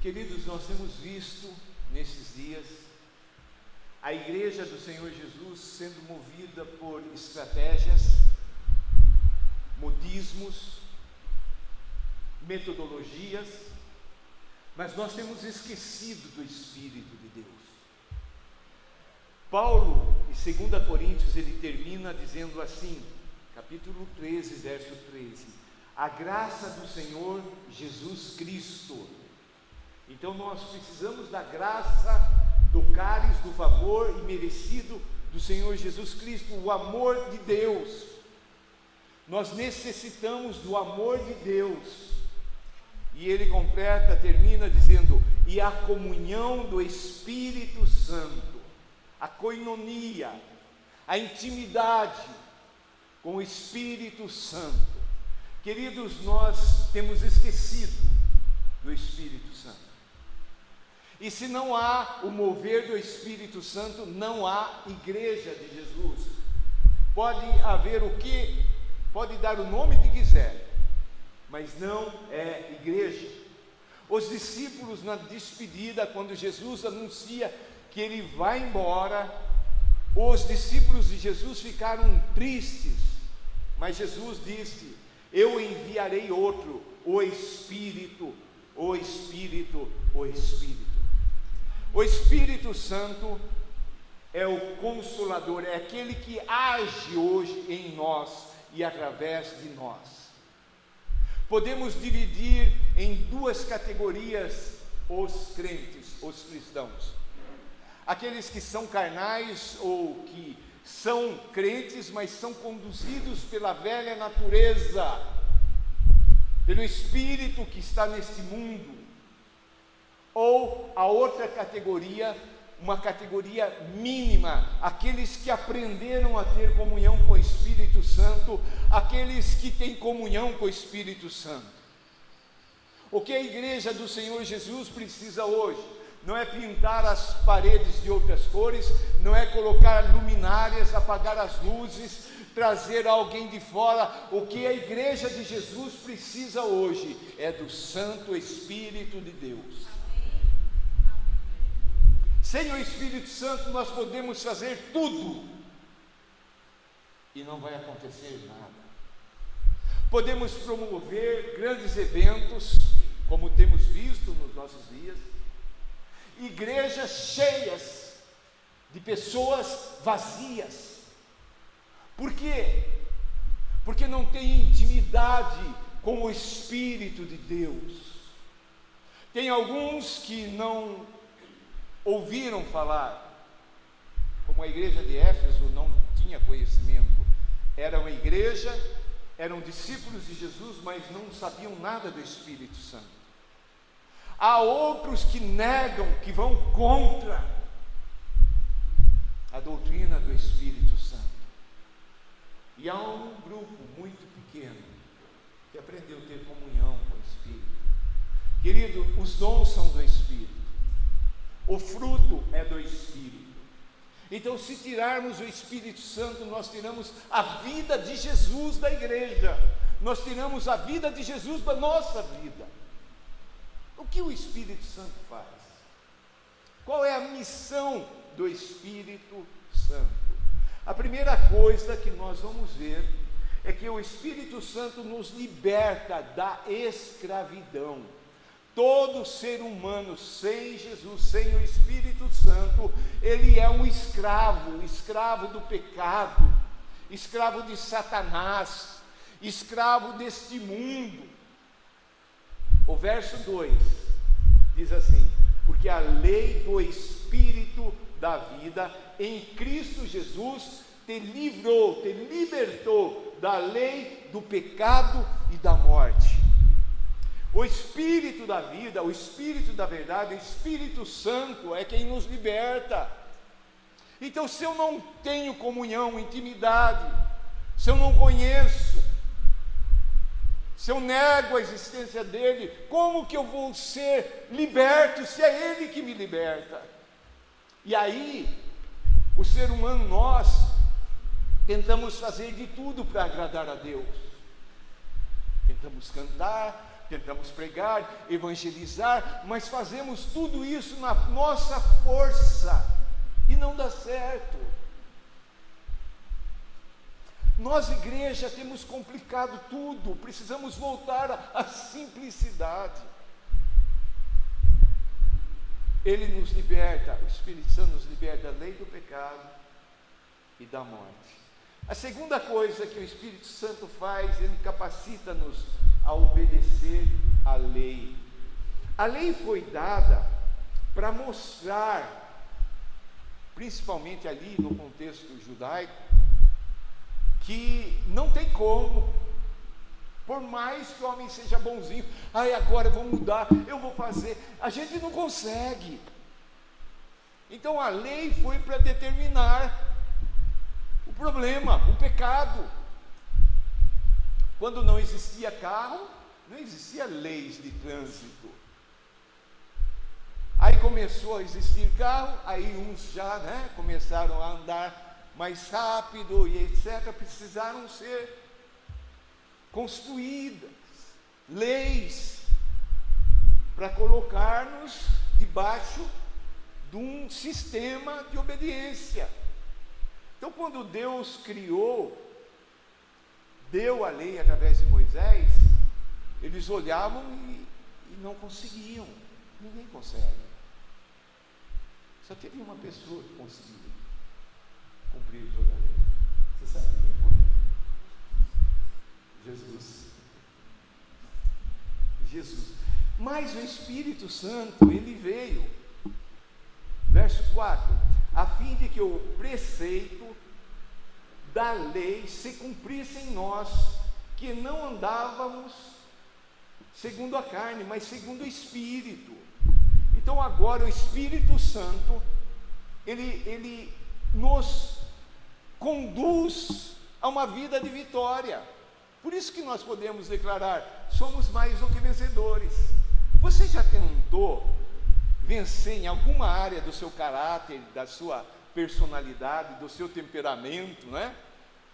Queridos, nós temos visto nesses dias a Igreja do Senhor Jesus sendo movida por estratégias, modismos, metodologias, mas nós temos esquecido do Espírito de Deus. Paulo, em 2 Coríntios, ele termina dizendo assim, capítulo 13, verso 13: a graça do Senhor Jesus Cristo. Então nós precisamos da graça, do cálice, do favor imerecido do Senhor Jesus Cristo, o amor de Deus. Nós necessitamos do amor de Deus. E ele completa, termina dizendo: e a comunhão do Espírito Santo, a koinonia, a intimidade com o Espírito Santo. Queridos, nós temos esquecido do Espírito Santo. E se não há o mover do Espírito Santo, não há igreja de Jesus. Pode haver o que, pode dar o nome que quiser, mas não é igreja. Os discípulos, na despedida, quando Jesus anuncia que ele vai embora, os discípulos de Jesus ficaram tristes, mas Jesus disse: eu enviarei outro, o Espírito, o Espírito, o Espírito. O Espírito Santo é o Consolador, é aquele que age hoje em nós e através de nós. Podemos dividir em duas categorias os crentes, os cristãos: aqueles que são carnais ou que são crentes, mas são conduzidos pela velha natureza, pelo espírito que está neste mundo. Ou a outra categoria, uma categoria mínima, aqueles que aprenderam a ter comunhão com o Espírito Santo, aqueles que têm comunhão com o Espírito Santo. O que a igreja do Senhor Jesus precisa hoje não é pintar as paredes de outras cores, não é colocar luminárias, apagar as luzes, trazer alguém de fora. O que a igreja de Jesus precisa hoje é do Santo Espírito de Deus. Sem o Espírito Santo nós podemos fazer tudo e não vai acontecer nada. Podemos promover grandes eventos, como temos visto nos nossos dias, igrejas cheias de pessoas vazias. Por quê? Porque não tem intimidade com o Espírito de Deus. Tem alguns que não ouviram falar, como a igreja de Éfeso não tinha conhecimento. Era uma igreja, eram discípulos de Jesus, mas não sabiam nada do Espírito Santo. Há outros que negam, que vão contra a doutrina do Espírito Santo. E há um grupo muito pequeno que aprendeu a ter comunhão com o Espírito. Querido, os dons são do Espírito. O fruto é do Espírito. Então, se tirarmos o Espírito Santo, nós tiramos a vida de Jesus da igreja. Nós tiramos a vida de Jesus da nossa vida. O que o Espírito Santo faz? Qual é a missão do Espírito Santo? A primeira coisa que nós vamos ver é que o Espírito Santo nos liberta da escravidão. Todo ser humano sem Jesus, sem o Espírito Santo, ele é um escravo, escravo do pecado, escravo de Satanás, escravo deste mundo. O verso 2 diz assim: porque a lei do Espírito da vida em Cristo Jesus te livrou, te libertou da lei do pecado e da morte. O Espírito da vida, o Espírito da verdade, o Espírito Santo é quem nos liberta. Então, se eu não tenho comunhão, intimidade, se eu não conheço, se eu nego a existência dele, como que eu vou ser liberto se é ele que me liberta? E aí, o ser humano, nós tentamos fazer de tudo para agradar a Deus. Tentamos cantar, tentamos pregar, evangelizar, mas fazemos tudo isso na nossa força e não dá certo. Nós, igreja, temos complicado tudo, precisamos voltar à simplicidade. Ele nos liberta, o Espírito Santo nos liberta da lei do pecado e da morte. A segunda coisa que o Espírito Santo faz, ele capacita-nos a obedecer à lei. A lei foi dada para mostrar, principalmente ali no contexto judaico, que não tem como, por mais que o homem seja bonzinho, agora eu vou mudar, eu vou fazer, a gente não consegue. Então a lei foi para determinar o problema, o pecado. Quando não existia carro, não existia leis de trânsito. Aí começou a existir carro, aí uns já começaram a andar mais rápido e etc. Precisaram ser construídas leis para colocar-nos debaixo de um sistema de obediência. Então, quando Deus deu a lei através de Moisés, eles olhavam e não conseguiam. Ninguém consegue. Só teve uma pessoa que conseguiu cumprir toda a lei. Você sabe quem foi? Jesus. Mas o Espírito Santo, ele veio, verso 4, a fim de que o preceito da lei se cumprisse em nós, que não andávamos segundo a carne, mas segundo o Espírito. Então agora o Espírito Santo, ele nos conduz a uma vida de vitória. Por isso que nós podemos declarar, somos mais do que vencedores. Você já tentou vencer em alguma área do seu caráter, da sua personalidade, do seu temperamento, não é?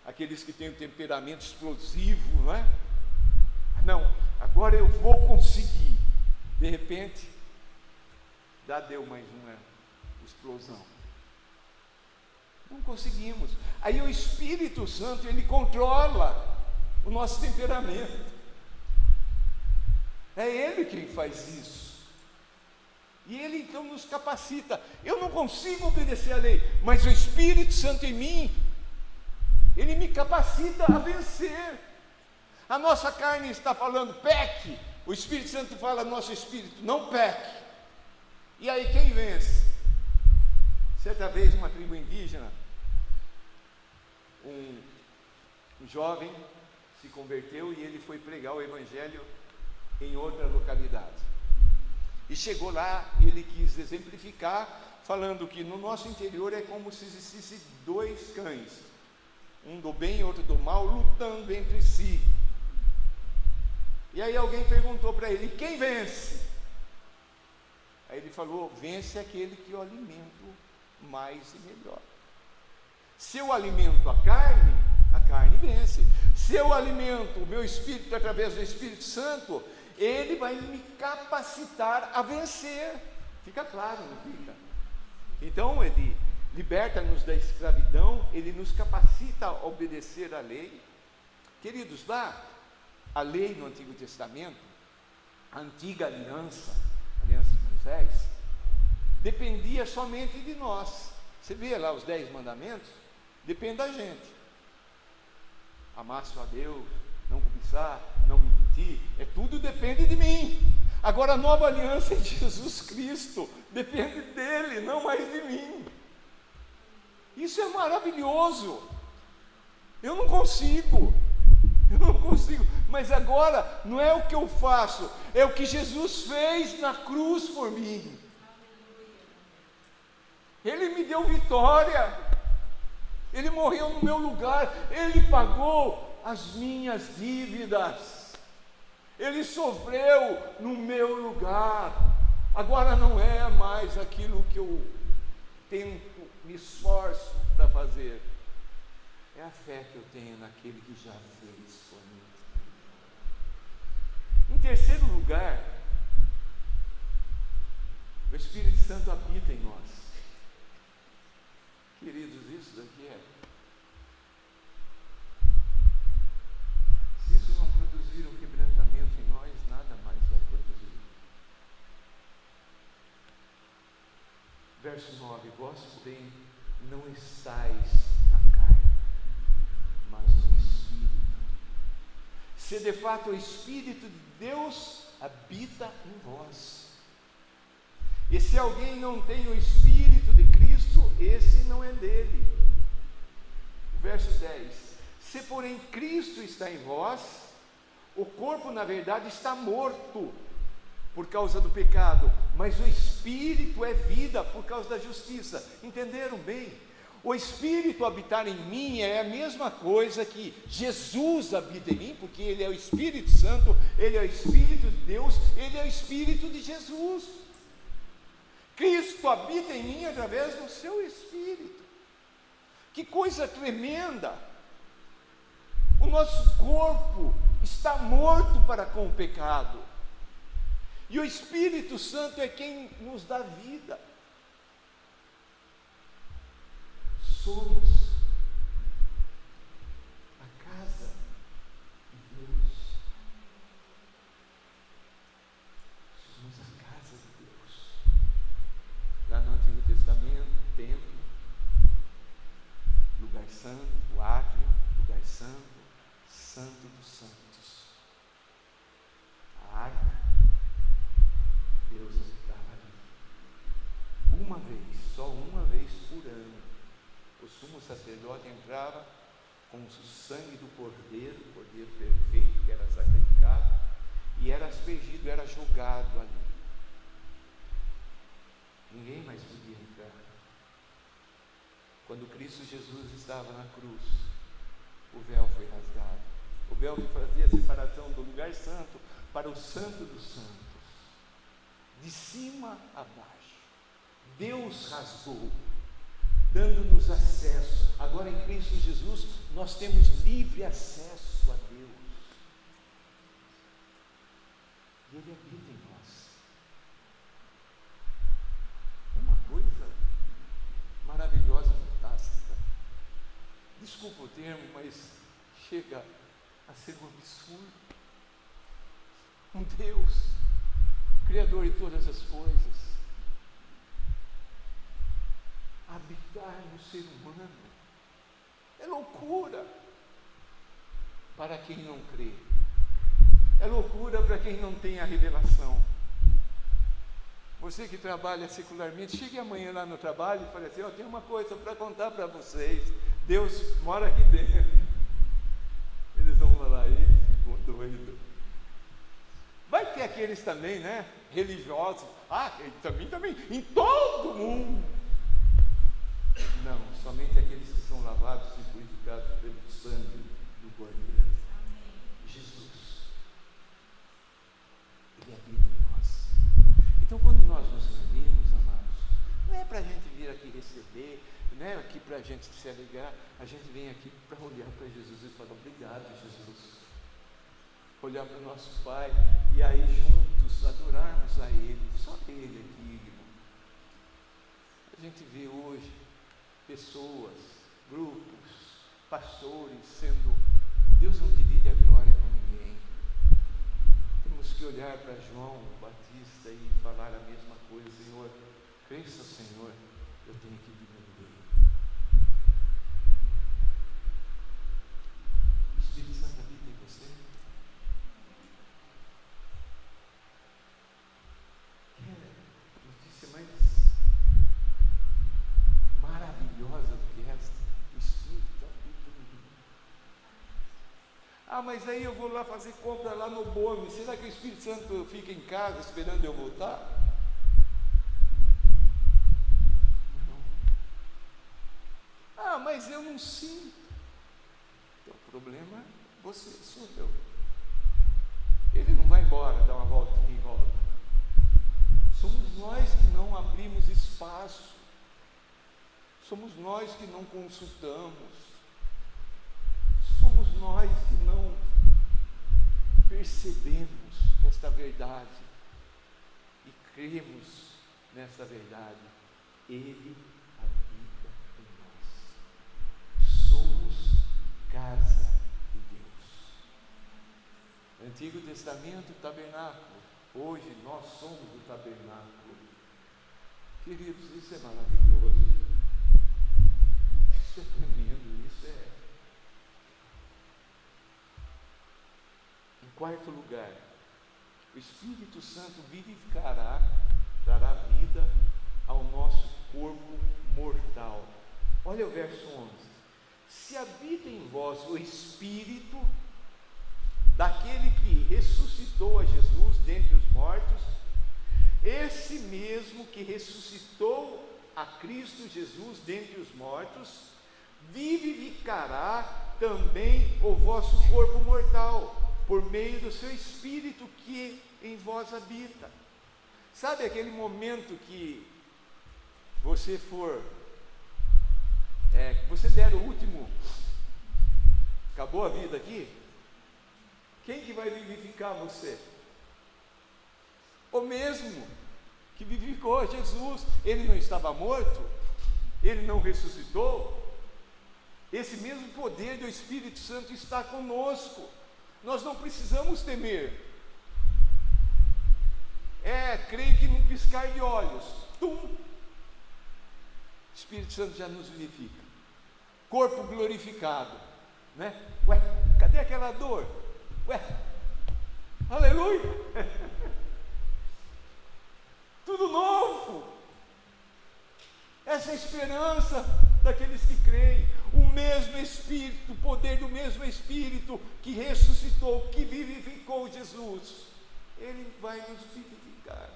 Aqueles que têm um temperamento explosivo, não é? Não, agora eu vou conseguir. De repente, deu mais uma explosão. Não conseguimos. Aí o Espírito Santo, ele controla o nosso temperamento. É Ele quem faz isso. E Ele então nos capacita. Eu não consigo obedecer a lei, mas o Espírito Santo em mim, Ele me capacita a vencer. A nossa carne está falando, peque. O Espírito Santo fala ao nosso espírito, não peque. E aí quem vence? Certa vez, uma tribo indígena, um jovem se converteu e ele foi pregar o Evangelho em outra localidade. E chegou lá, ele quis exemplificar, falando que no nosso interior é como se existissem dois cães, um do bem e outro do mal, lutando entre si. E aí alguém perguntou para ele, quem vence? Aí ele falou, vence aquele que eu alimento mais e melhor. Se eu alimento a carne vence. Se eu alimento o meu espírito através do Espírito Santo, ele vai me capacitar a vencer. Fica claro, não fica? Então ele liberta-nos da escravidão, ele nos capacita a obedecer à lei. Queridos, lá, a lei no Antigo Testamento, a antiga aliança de Moisés, dependia somente de nós. Você vê lá os 10 mandamentos, depende da gente. Amar só a Deus, não cobiçar, não mentir, tudo depende de mim. Agora a nova aliança é Jesus Cristo, depende dele, não mais de mim. Isso é maravilhoso. Eu não consigo, mas agora não é o que eu faço, é o que Jesus fez na cruz por mim. Ele me deu vitória, Ele morreu no meu lugar, Ele pagou as minhas dívidas, Ele sofreu no meu lugar. Agora não é mais aquilo que eu tento, me esforço para fazer, é a fé que eu tenho naquele que já fez por mim. Em terceiro lugar, o Espírito Santo habita em nós. Queridos, isso daqui se isso não produzir um quebrantamento em nós, nada mais vai produzir. Verso 9: vós, porém, não estáis na carne, mas no Espírito. Se de fato o Espírito de Deus habita em vós. E se alguém não tem o Espírito de Cristo, esse não é dele. Verso 10: se porém Cristo está em vós, o corpo na verdade está morto por causa do pecado, mas o Espírito é vida por causa da justiça. Entenderam bem? O Espírito habitar em mim é a mesma coisa que Jesus habita em mim, porque Ele é o Espírito Santo, Ele é o Espírito de Deus, Ele é o Espírito de Jesus. Cristo habita em mim através do seu Espírito. Que coisa tremenda! O nosso corpo está morto para com o pecado, e o Espírito Santo é quem nos dá vida. Somos a casa de Deus. Somos a casa de Deus. Lá no Antigo Testamento, templo, lugar santo, o átrio, lugar santo, santo dos santos. A arca, Deus habitava ali. Uma vez, só uma vez por ano, o sumo sacerdote entrava com o sangue do cordeiro, o cordeiro perfeito que era sacrificado, e era aspergido, era jogado ali. Ninguém mais podia entrar. Quando Cristo Jesus estava na cruz, o véu foi rasgado. O véu que fazia a separação do lugar santo para o santo dos santos, de cima a baixo, Deus rasgou, dando-nos acesso. Agora em Cristo Jesus nós temos livre acesso a Deus, e Ele habita em nós. É uma coisa maravilhosa, fantástica. Desculpa o termo, mas chega a ser um absurdo. Um Deus, Criador de todas as coisas, habitar no ser humano é loucura para quem não crê, é loucura para quem não tem a revelação. Você que trabalha secularmente, chegue amanhã lá no trabalho e fale assim: eu tenho uma coisa para contar para vocês, Deus mora aqui dentro. Eles vão falar: ele ficou doido. Vai ter aqueles também, né, religiosos, também, em todo mundo. Não, somente aqueles que são lavados e purificados pelo sangue do Cordeiro. Jesus, Ele habita em nós. Então, quando nós nos reunimos, amados, não é para a gente vir aqui receber, não é aqui para a gente se alegrar, a gente vem aqui para olhar para Jesus e falar: obrigado, Jesus. Olhar para o nosso Pai e aí juntos adorarmos a Ele, só Ele aqui, irmão. A gente vê hoje pessoas, grupos, pastores sendo... Deus não divide a glória com ninguém. Temos que olhar para João Batista e falar a mesma coisa: Senhor, cresça, Senhor, eu tenho que diminuir. O Espírito Santo habita em você? Notícia mais maravilhosa do que esta: o Espírito habita em mim. Mas aí eu vou lá fazer compra lá no Bome, será que o Espírito Santo fica em casa esperando eu voltar? Não. Mas eu não sinto. Então o problema é você, sou eu. Ele não vai embora, dar uma voltinha e volta. Somos nós que não abrimos espaço, somos nós que não consultamos, somos nós que não percebemos esta verdade e cremos nessa verdade. Ele habita em nós. Somos casa de Deus. Antigo Testamento, tabernáculo. Hoje nós somos o tabernáculo. Queridos, isso é maravilhoso. Isso é tremendo, isso é. Em quarto lugar, o Espírito Santo vivificará, dará vida ao nosso corpo mortal. Olha o verso 11. Se habita em vós o Espírito daquele que ressuscitou a Jesus dentre os mortos, esse mesmo que ressuscitou a Cristo Jesus dentre os mortos, vivificará também o vosso corpo mortal, por meio do seu Espírito que em vós habita. Sabe aquele momento que você você der o último, acabou a vida aqui? Quem que vai vivificar você? O mesmo que vivificou Jesus. Ele não estava morto? Ele não ressuscitou? Esse mesmo poder do Espírito Santo está conosco. Nós não precisamos temer. Creio que num piscar de olhos, o Espírito Santo já nos vivifica. Corpo glorificado, né? Cadê aquela dor? Aleluia! Tudo novo. Essa é a esperança daqueles que creem. O mesmo Espírito, o poder do mesmo Espírito que ressuscitou, que vivificou Jesus, Ele vai nos vivificar.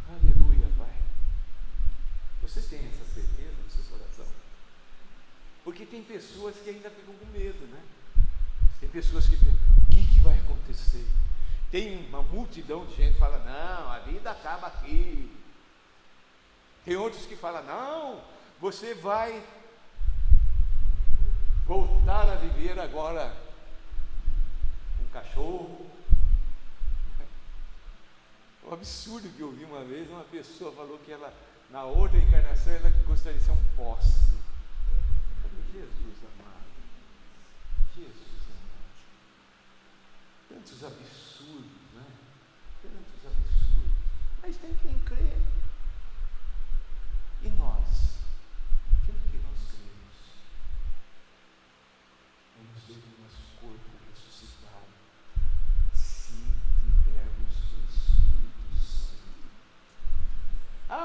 Aleluia, Pai. Você tem essa certeza no seu coração? Porque tem pessoas que ainda ficam com medo, né? Tem pessoas que pensam, o que vai acontecer? Tem uma multidão de gente que fala, não, a vida acaba aqui. Tem outros que falam, não, você vai voltar a viver agora um cachorro. Um absurdo que eu vi uma vez, uma pessoa falou que ela, na outra encarnação, ela gostaria de ser um poste. Eu falei, Jesus amado, Jesus amado. Tantos absurdos, né? Tantos absurdos. Mas tem quem crê. E nós? O que nós cremos? Vamos ver o nosso corpo ressuscitado, se tivermos o Espírito Santo.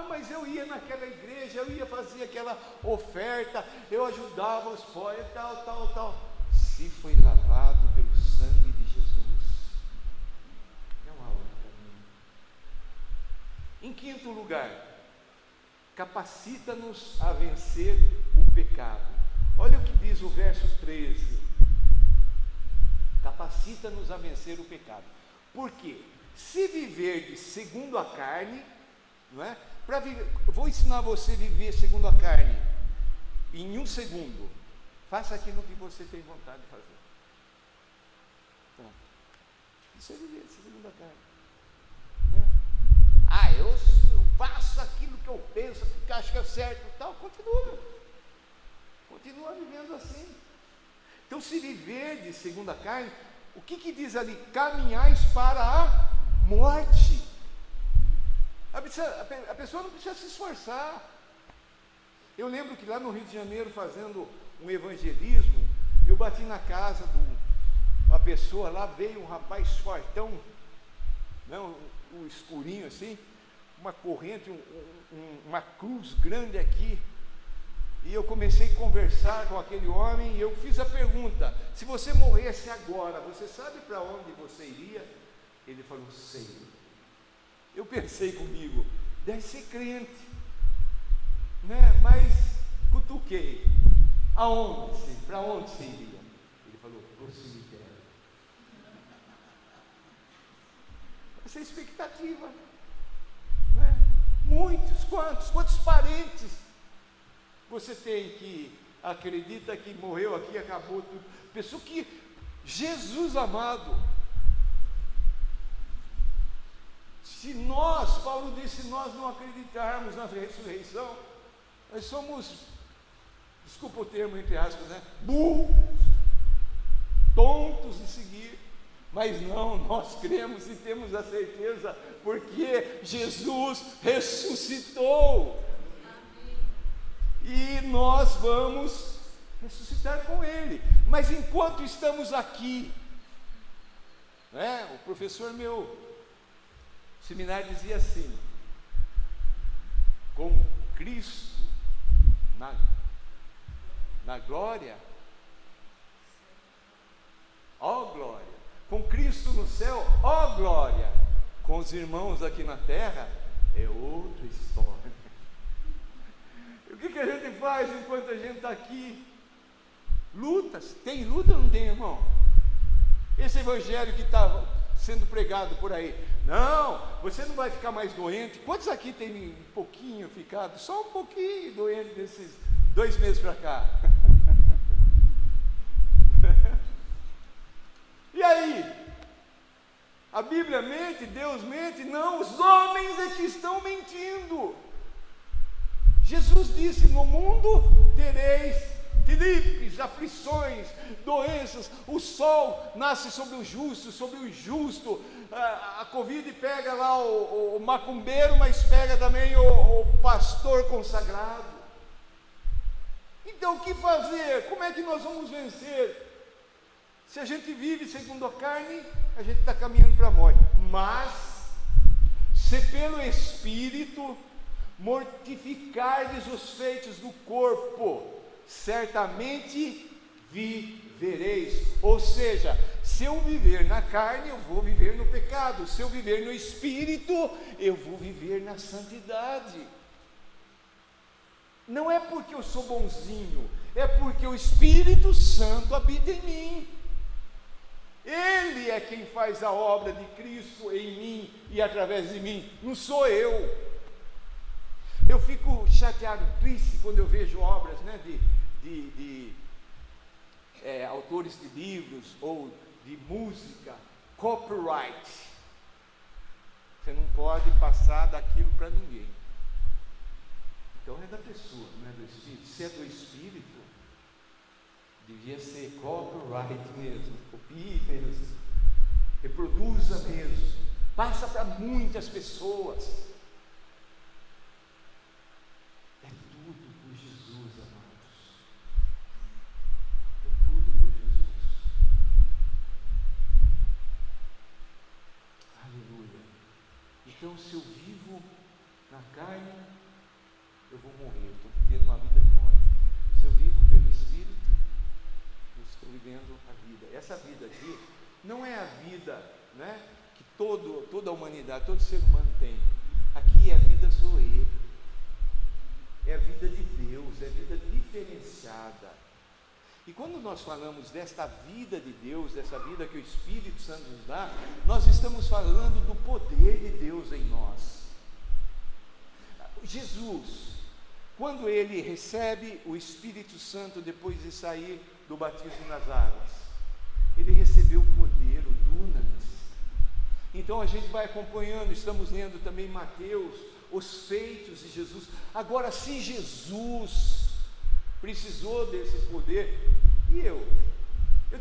Mas eu ia naquela igreja, eu ia fazer aquela oferta, eu ajudava os pobres, tal. Se foi lavado pelo sangue de Jesus, não há outro caminho. Em quinto lugar, capacita-nos a vencer o pecado. Olha o que diz o verso 13. Capacita-nos a vencer o pecado. Por quê? Se viverdes segundo a carne, não é? Eu vou ensinar você a viver segundo a carne em 1 segundo. Faça aquilo que você tem vontade de fazer. Pronto. Você viver segundo a carne. Eu faço aquilo que eu penso, que acho que é certo e tal. Continua vivendo assim. Então, se viver de segundo a carne, o que diz ali? Caminhais para a morte. A pessoa não precisa se esforçar. Eu lembro que lá no Rio de Janeiro, fazendo um evangelismo, eu bati na casa de uma pessoa lá, veio um rapaz fortão, não, um escurinho assim, uma corrente, uma cruz grande aqui, e eu comecei a conversar com aquele homem, e eu fiz a pergunta, se você morresse agora, você sabe para onde você iria? Ele falou, sei. Eu pensei comigo, deve ser crente, né? Mas cutuquei, aonde? Para onde você iria? Ele falou, para o cemitério. Essa é a expectativa, né? Quantos parentes você tem que acredita que morreu aqui, acabou tudo? Pessoa que Jesus amado, se nós, Paulo disse, se nós não acreditarmos na ressurreição, nós somos, desculpa o termo entre aspas, né? Burros, tontos de seguir. Mas não, nós cremos e temos a certeza, porque Jesus ressuscitou. E nós vamos ressuscitar com Ele. Mas enquanto estamos aqui, né, o professor meu seminário dizia assim: com Cristo na glória, ó glória, com Cristo no céu, ó glória, com os irmãos aqui na terra, é outra história. O que a gente faz enquanto a gente está aqui? Lutas, tem luta ou não tem, irmão? Esse evangelho que está sendo pregado por aí, não, você não vai ficar mais doente. Quantos aqui tem um pouquinho ficado, só um pouquinho doente desses 2 meses para cá? E aí? A Bíblia mente, Deus mente? Não, os homens é que estão mentindo. Jesus disse: no mundo tereis tribes, aflições, doenças, o sol nasce sobre o justo, a Covid pega lá o macumbeiro, mas pega também o pastor consagrado. Então o que fazer? Como é que nós vamos vencer? Se a gente vive segundo a carne, a gente está caminhando para a morte. Mas, se pelo Espírito mortificardes os feitos do corpo, certamente vivereis. Ou seja, se eu viver na carne, eu vou viver no pecado. Se eu viver no Espírito, eu vou viver na santidade. Não é porque eu sou bonzinho, é porque o Espírito Santo habita em mim. Ele é quem faz a obra de Cristo em mim e através de mim, não sou eu. Eu fico chateado, triste, quando eu vejo obras, né, de autores de livros ou de música, copyright. Você não pode passar daquilo para ninguém. Então é da pessoa, não é do Espírito. Se é do Espírito, devia ser copyright mesmo, copie mesmo, reproduza mesmo, passa para muitas pessoas. É tudo por Jesus, amados. É tudo por Jesus. Aleluia. Então, se eu vivo na carne, eu vou morrer. Estou vivendo uma vida de morte. Se eu vivo pelo Espírito, estou vivendo a vida. Essa vida aqui não é a vida, né, que toda a humanidade, todo ser humano tem. Aqui é a vida Zoe, é a vida de Deus, é a vida diferenciada. E quando nós falamos desta vida de Deus, dessa vida que o Espírito Santo nos dá, nós estamos falando do poder de Deus em nós. Jesus, quando ele recebe o Espírito Santo depois de sair do batismo nas águas, ele recebeu o poder, o dunamis. Então a gente vai acompanhando, estamos lendo também Mateus, os feitos de Jesus. Agora, se Jesus precisou desse poder, e eu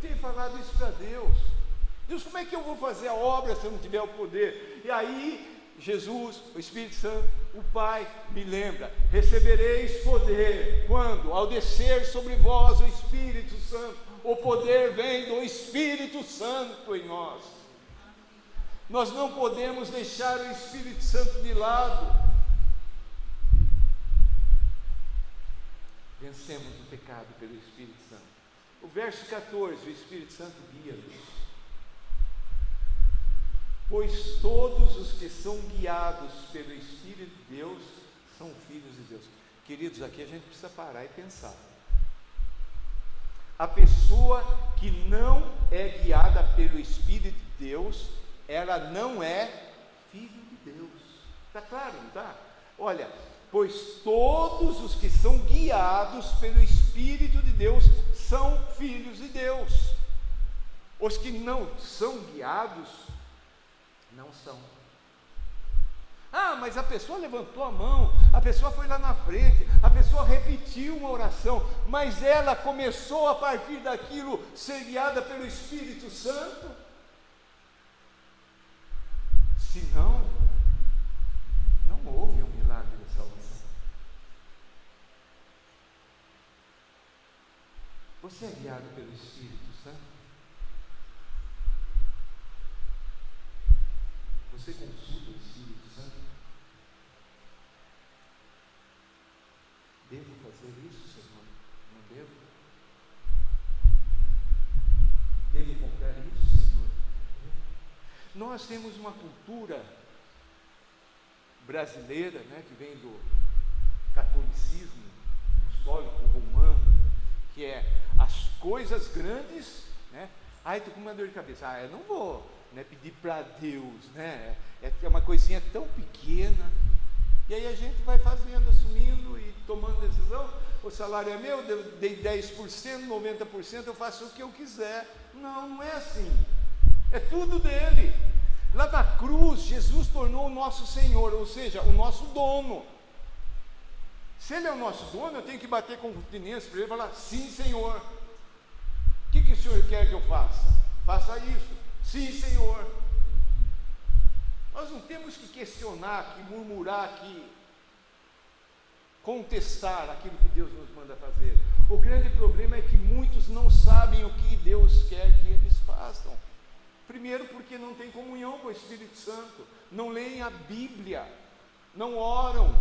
tenho falado isso para Deus. Deus, como é que eu vou fazer a obra se eu não tiver o poder? E aí Jesus, o Espírito Santo, o Pai me lembra: recebereis poder quando? Ao descer sobre vós o Espírito Santo. O poder vem do Espírito Santo em nós. Nós não podemos deixar o Espírito Santo de lado. Vencemos o pecado pelo Espírito Santo. O verso 14, o Espírito Santo guia-nos. Pois todos os que são guiados pelo Espírito de Deus são filhos de Deus. Queridos, aqui a gente precisa parar e pensar. A pessoa que não é guiada pelo Espírito de Deus, ela não é filho de Deus. Está claro, não está? Olha, pois todos os que são guiados pelo Espírito de Deus são filhos de Deus. Os que não são guiados, não são. Ah, mas a pessoa levantou a mão, a pessoa foi lá na frente, a pessoa repetiu uma oração, mas ela começou a partir daquilo ser guiada pelo Espírito Santo? Se não, não houve um milagre de salvação. Você é guiado pelo Espírito Santo? Você consulta o Espírito Santo? Devo fazer isso, Senhor? Não devo? Devo comprar isso, Senhor? Nós temos uma cultura brasileira, né, que vem do catolicismo apostólico romano, que é as coisas grandes, né? Ai, estou com uma dor de cabeça. Ah, eu não vou, né, pedir para Deus, né? É uma coisinha tão pequena. E aí a gente vai fazendo, assumindo e tomando decisão. O salário é meu, eu dei 10%, 90%, eu faço o que eu quiser. Não, não é assim. É tudo dele. Lá na cruz, Jesus tornou o nosso Senhor, ou seja, o nosso dono. Se Ele é o nosso dono, eu tenho que bater com continência para Ele e falar: sim, Senhor. O que o Senhor quer que eu faça? Faça isso. Sim, Senhor. Nós não temos que questionar, que murmurar, que contestar aquilo que Deus nos manda fazer. O grande problema é que muitos não sabem o que Deus quer que eles façam. Primeiro, porque não tem comunhão com o Espírito Santo, não leem a Bíblia, não oram.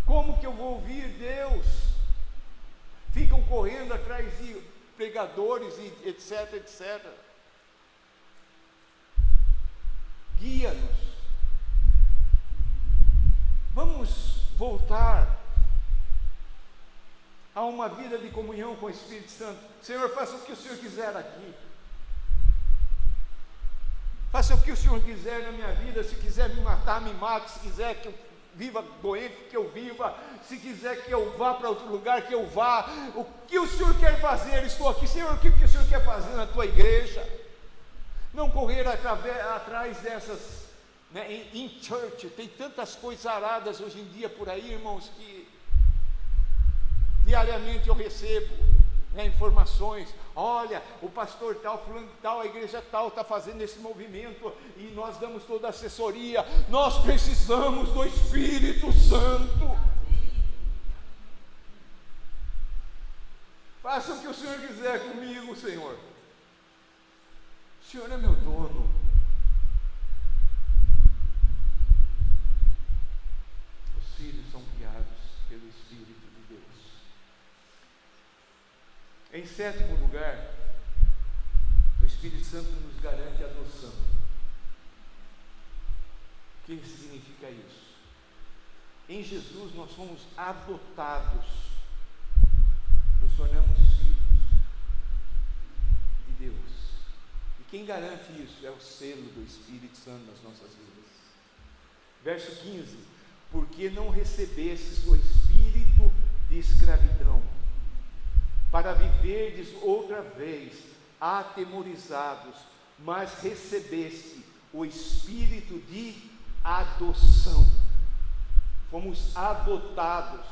Como que eu vou ouvir Deus? Ficam correndo atrás de pregadores e etc, etc. Guia-nos. Vamos voltar a uma vida de comunhão com o Espírito Santo. Senhor, faça o que o Senhor quiser aqui. Faça o que o Senhor quiser na minha vida. Se quiser me matar, me mate. Se quiser que eu viva doente, que eu viva. Se quiser que eu vá para outro lugar, que eu vá. O que o Senhor quer fazer? Estou aqui. Senhor, o que o Senhor quer fazer na tua igreja? Não correr atrás dessas, né, in church. Tem tantas coisas aradas hoje em dia por aí, irmãos, que diariamente eu recebo, né, informações. Olha, o pastor tal, fulano tal, a igreja tal está fazendo esse movimento e nós damos toda a assessoria. Nós precisamos do Espírito Santo. Faça o que o Senhor quiser comigo, Senhor. O Senhor é meu dono. Os filhos são guiados pelo Espírito de Deus. Em sétimo lugar, o Espírito Santo nos garante a adoção. O que significa isso? Em Jesus nós somos adotados, nos tornamos filhos de Deus. E quem garante isso é o selo do Espírito Santo nas nossas vidas. Verso 15: porque não recebestes o espírito de escravidão, para viverdes outra vez atemorizados, mas recebeste o espírito de adoção. Fomos adotados,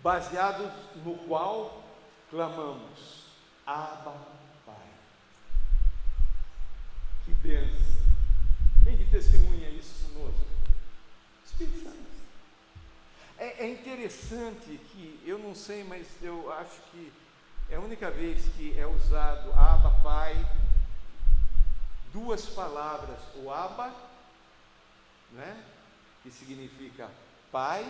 baseados no qual clamamos: Abba, Pai. Que bênção! Quem que testemunha isso conosco? Espírito Santo. É interessante que, eu não sei, mas eu acho que é a única vez que é usado Abba, Pai, duas palavras, o Abba, né, que significa pai,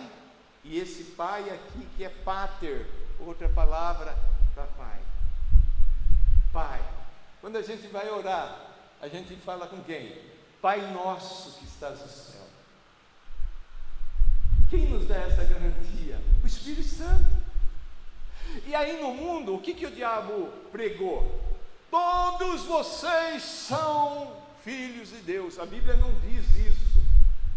e esse pai aqui que é pater, outra palavra para pai. Pai. Quando a gente vai orar, a gente fala com quem? Pai nosso que estás no céu. Quem nos dá essa garantia? O Espírito Santo. E aí no mundo, o que o diabo pregou? Todos vocês são filhos de Deus. A Bíblia não diz isso.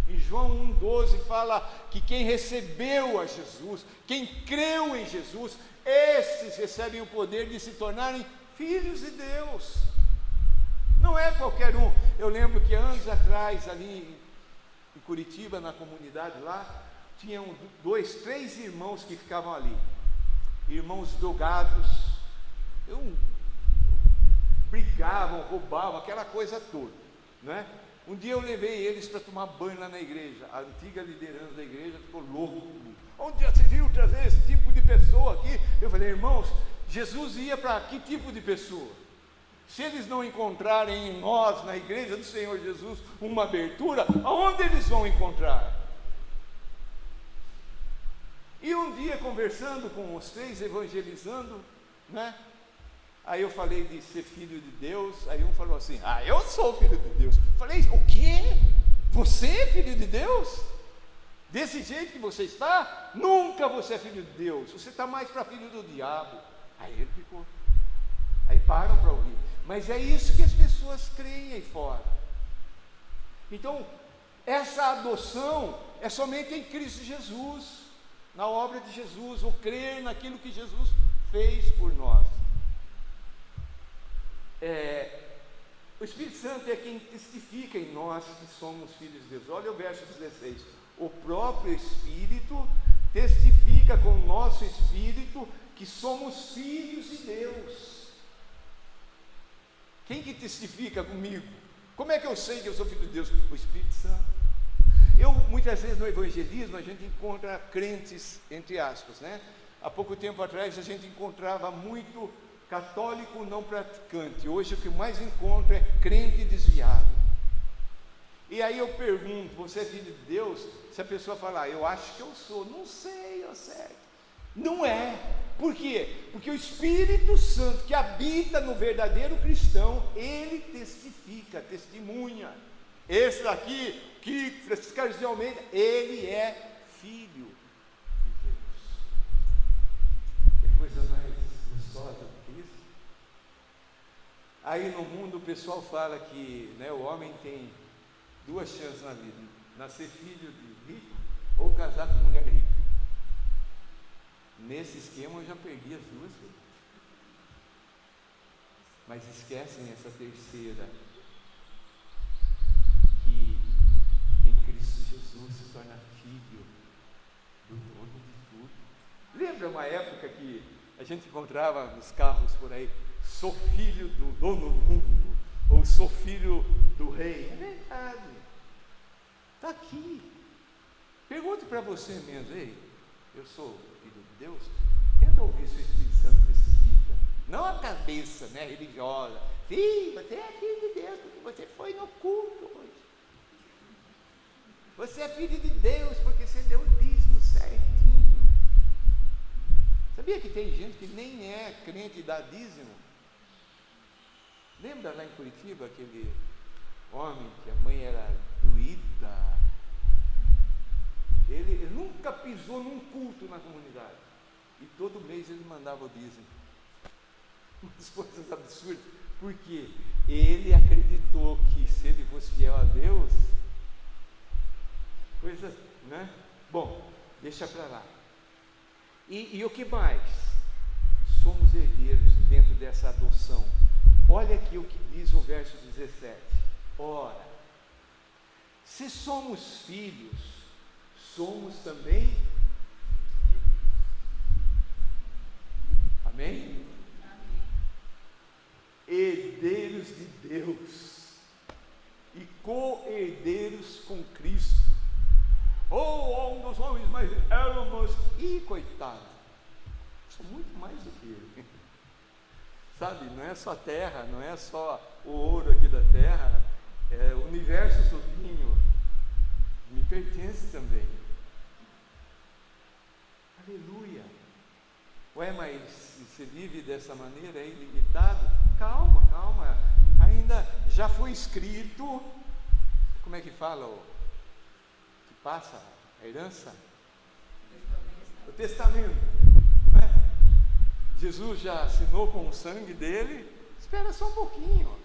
Em João 1,12 fala que quem recebeu a Jesus, quem creu em Jesus, esses recebem o poder de se tornarem filhos de Deus. Não é qualquer um. Eu lembro que anos atrás, ali em Curitiba, na comunidade lá, tinham 2, 3 irmãos que ficavam ali, irmãos drogados, brigavam, roubavam, aquela coisa toda, né? Um dia eu levei eles para tomar banho lá na igreja. A antiga liderança da igreja ficou louco comigo. Onde já se viu trazer esse tipo de pessoa aqui? Eu falei, irmãos, Jesus ia para que tipo de pessoa? Se eles não encontrarem em nós, na igreja do Senhor Jesus, uma abertura, aonde eles vão encontrar? E um dia, conversando com os 3, evangelizando, né? Aí eu falei de ser filho de Deus. Aí um falou assim, eu sou filho de Deus. Eu falei, o quê? Você é filho de Deus? Desse jeito que você está? Nunca você é filho de Deus. Você está mais para filho do diabo. Aí ele ficou. Aí param para ouvir. Mas é isso que as pessoas creem aí fora. Então, essa adoção é somente em Cristo Jesus, na obra de Jesus, ou crer naquilo que Jesus fez por nós. O Espírito Santo é quem testifica em nós que somos filhos de Deus. Olha o verso 16. O próprio Espírito testifica com o nosso espírito que somos filhos de Deus. Quem que testifica comigo? Como é que eu sei que eu sou filho de Deus? O Espírito Santo. Muitas vezes no evangelismo a gente encontra crentes, entre aspas, né? Há pouco tempo atrás a gente encontrava muito católico não praticante. Hoje o que mais encontro é crente desviado. E aí eu pergunto, você é filho de Deus? Se a pessoa falar, eu acho que eu sou, não sei, eu sei. Não é. Por quê? Porque o Espírito Santo que habita no verdadeiro cristão, ele testifica, testemunha. Esse daqui, que Francisco de Almeida, ele é filho de Deus. Que coisa mais gostosa do que isso. Aí no mundo o pessoal fala que, né, o homem tem 2 chances na vida: nascer filho de rico ou casar com mulher rica. Nesse esquema eu já perdi as 2 vezes. Mas esquecem essa terceira, que em Cristo Jesus se torna filho do dono de tudo. Lembra uma época que a gente encontrava nos carros por aí, sou filho do dono do mundo, ou sou filho do rei? É verdade, está aqui. Pergunte para você mesmo, ei, eu sou filho de Deus? Tenta ouvir se o Espírito Santo testifica, não a cabeça, né, religiosa. Sim, você é filho de Deus porque você foi no culto hoje. Você é filho de Deus porque você deu o dízimo certinho. Sabia que tem gente que nem é crente e dá dízimo? Lembra lá em Curitiba aquele homem que a mãe era doída? Ele nunca pisou num culto na comunidade. E todo mês ele mandava o dízimo. Umas coisas absurdas. Por quê? Ele acreditou que se ele fosse fiel a Deus, coisa, né? Bom, deixa para lá. E o que mais? Somos herdeiros dentro dessa adoção. Olha aqui o que diz o verso 17. Ora, se somos filhos, somos também. Amém? Herdeiros de Deus e co-herdeiros com Cristo. Um dos homens mais éramos, e coitado, sou muito mais do que ele. Sabe, não é só terra, não é só o ouro aqui da terra, é o universo todinho me pertence também. Aleluia. Ué, mas você vive dessa maneira aí, limitado? Calma, calma. Ainda já foi escrito, como é que fala que passa a herança? O testamento. Né? Jesus já assinou com o sangue dele. Espera só um pouquinho.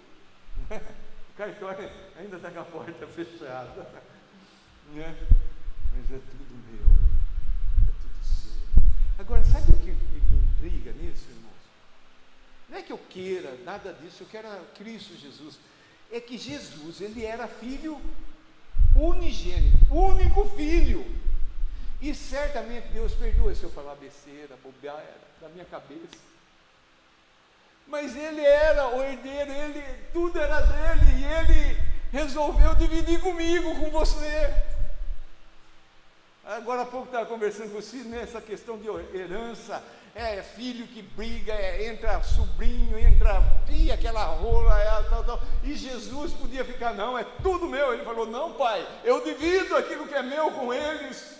O cartório ainda está com a porta fechada. Né? Mas é tudo meu. É tudo seu. Agora, sabe o que me intriga nisso, irmãos? Não é que eu queira nada disso, eu quero Cristo Jesus. É que Jesus, ele era filho unigênito, único filho. E certamente Deus perdoa se eu falar besteira, bobeira da minha cabeça. Mas ele era o herdeiro, tudo era dele, e ele resolveu dividir comigo, com você. Agora há pouco estava conversando com você nessa questão de herança, filho que briga, entra sobrinho, entra aquela rola, tal. E Jesus podia ficar, não, é tudo meu. Ele falou, não, pai, eu divido aquilo que é meu com eles.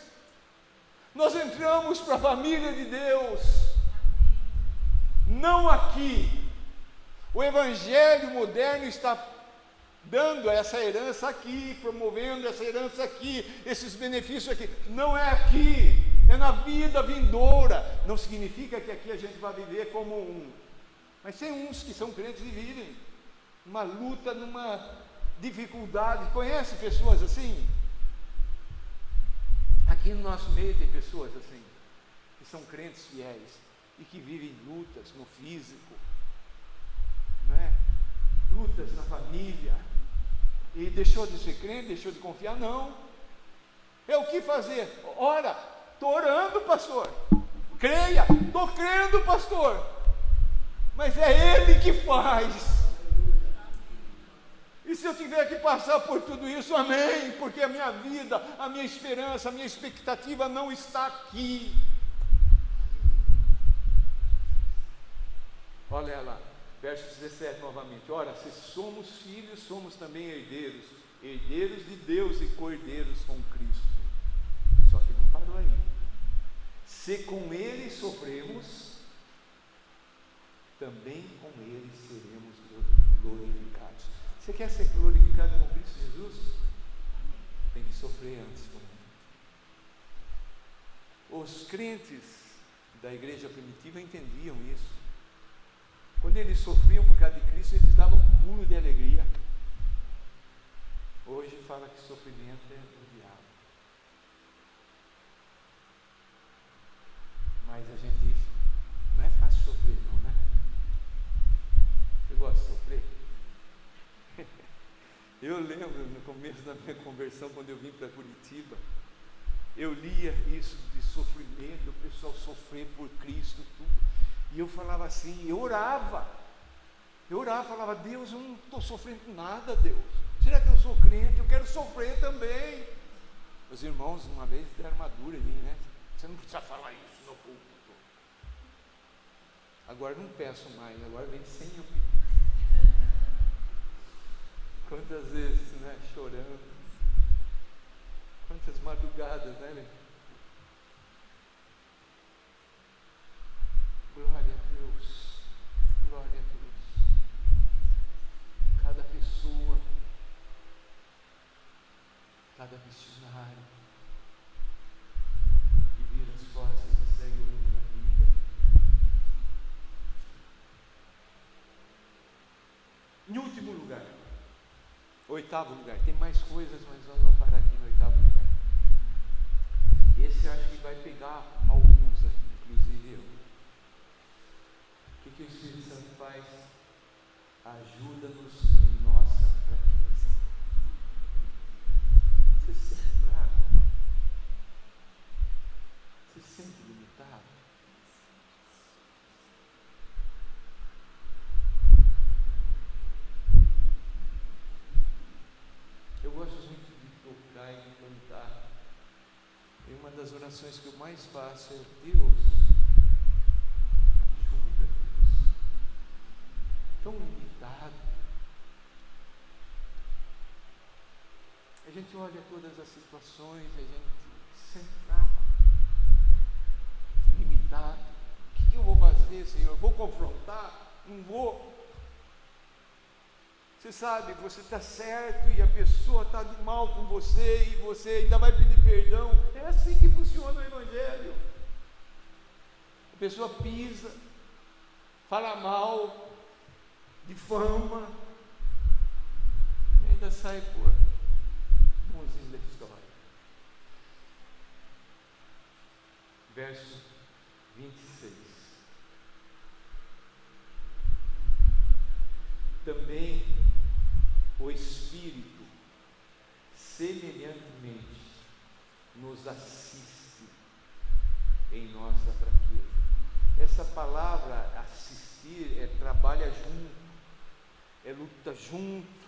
Nós entramos para a família de Deus, não aqui. O evangelho moderno está dando essa herança aqui, promovendo essa herança aqui, esses benefícios aqui. Não é aqui, é na vida vindoura. Não significa que aqui a gente vai viver como mas tem uns que são crentes e vivem numa luta, numa dificuldade. Conhece pessoas assim? Aqui no nosso meio tem pessoas assim, que são crentes fiéis e que vivem lutas no físico, não é? Lutas na família. E deixou de ser crente, deixou de confiar? Não. É o que fazer? Ora, estou orando, pastor. Creia, estou crendo, pastor. Mas é Ele que faz. E se eu tiver que passar por tudo isso, amém, porque a minha vida, a minha esperança, a minha expectativa não está aqui. Olha lá. Verso 17 novamente, ora, se somos filhos, somos também herdeiros, herdeiros de Deus e co-herdeiros com Cristo. Só que não parou aí. Se com Ele sofremos, também com Ele seremos glorificados. Você quer ser glorificado com Cristo Jesus? Tem que sofrer antes com Ele. Os crentes da igreja primitiva entendiam isso. Quando eles sofriam por causa de Cristo, eles davam um pulo de alegria. Hoje fala que sofrimento é do diabo. Mas a gente, não é fácil sofrer não, né? Você gosta de sofrer? Eu lembro no começo da minha conversão, quando eu vim para Curitiba, eu lia isso de sofrimento, o pessoal sofrer por Cristo, tudo. E eu falava assim, eu orava, falava, Deus, eu não estou sofrendo nada, Deus. Será que eu sou crente? Eu quero sofrer também. Os irmãos uma vez deram uma dura em mim, né? Você não precisa falar isso no púlpito. Agora não peço mais, agora vem sem eu pedir. Quantas vezes, né, chorando. Quantas madrugadas, né? Glória a Deus, glória a Deus. Cada pessoa, cada missionário que vira as costas e segue o rumo da vida. Em último lugar, oitavo lugar, tem mais coisas, mas nós vamos parar aqui no oitavo lugar. Esse eu acho que vai pegar alguns aqui, inclusive eu. O que o Espírito Santo faz? Ajuda-nos em nossa fraqueza. Você se sente fraco, amado? Você se sente limitado? Eu gosto muito de tocar e de cantar. E uma das orações que eu mais faço é: Deus, tão limitado. A gente olha todas as situações, a gente se sente fraco, limitado. O que eu vou fazer, Senhor? Vou confrontar? Não vou. Você sabe, você está certo e a pessoa está de mal com você e você ainda vai pedir perdão. É assim que funciona o Evangelho. A pessoa pisa, fala mal, difama e ainda sai por bonzinho da história. Verso 26. também o Espírito semelhantemente nos assiste em nossa fraqueza. Essa palavra assistir é trabalha junto, é luta junto,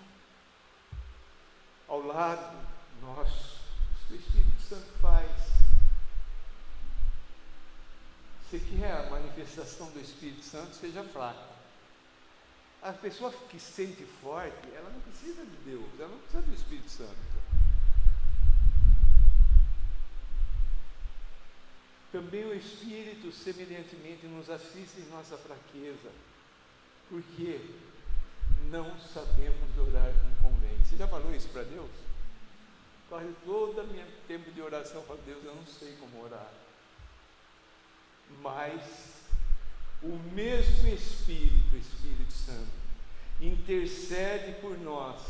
ao lado nosso. Isso que o Espírito Santo faz. Você quer a manifestação do Espírito Santo, seja fraco. A pessoa que se sente forte, ela não precisa de Deus, ela não precisa do Espírito Santo. Também o Espírito semelhantemente nos assiste em nossa fraqueza, porque não sabemos orar como convém. Você já falou isso para Deus? Quase todo o meu tempo de oração para Deus, eu não sei como orar. Mas o mesmo Espírito, o Espírito Santo, intercede por nós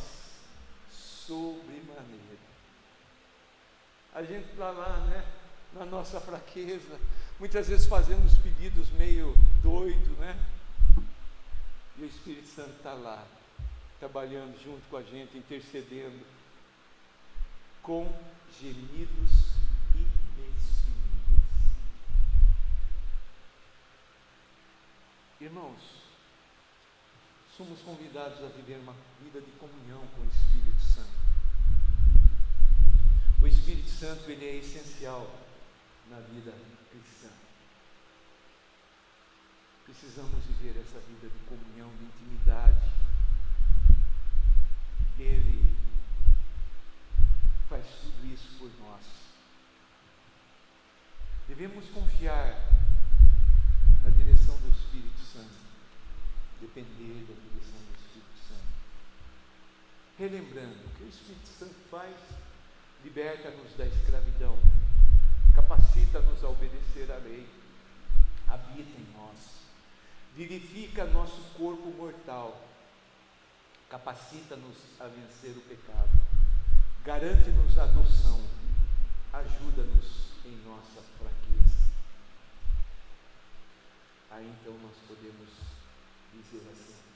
sobremaneira. A gente está lá, né? Na nossa fraqueza, muitas vezes fazendo os pedidos meio doido, né? E o Espírito Santo está lá, trabalhando junto com a gente, intercedendo, com gemidos inexprimíveis. Irmãos, somos convidados a viver uma vida de comunhão com o Espírito Santo. O Espírito Santo, ele é essencial na vida cristã. Precisamos viver essa vida de comunhão, de intimidade. Ele faz tudo isso por nós. Devemos confiar na direção do Espírito Santo, depender da direção do Espírito Santo. Relembrando, o que o Espírito Santo faz? Liberta-nos da escravidão, capacita-nos a obedecer à lei, habita em nós, vivifica nosso corpo mortal, capacita-nos a vencer o pecado, garante-nos a adoção, ajuda-nos em nossa fraqueza. Aí então nós podemos dizer assim: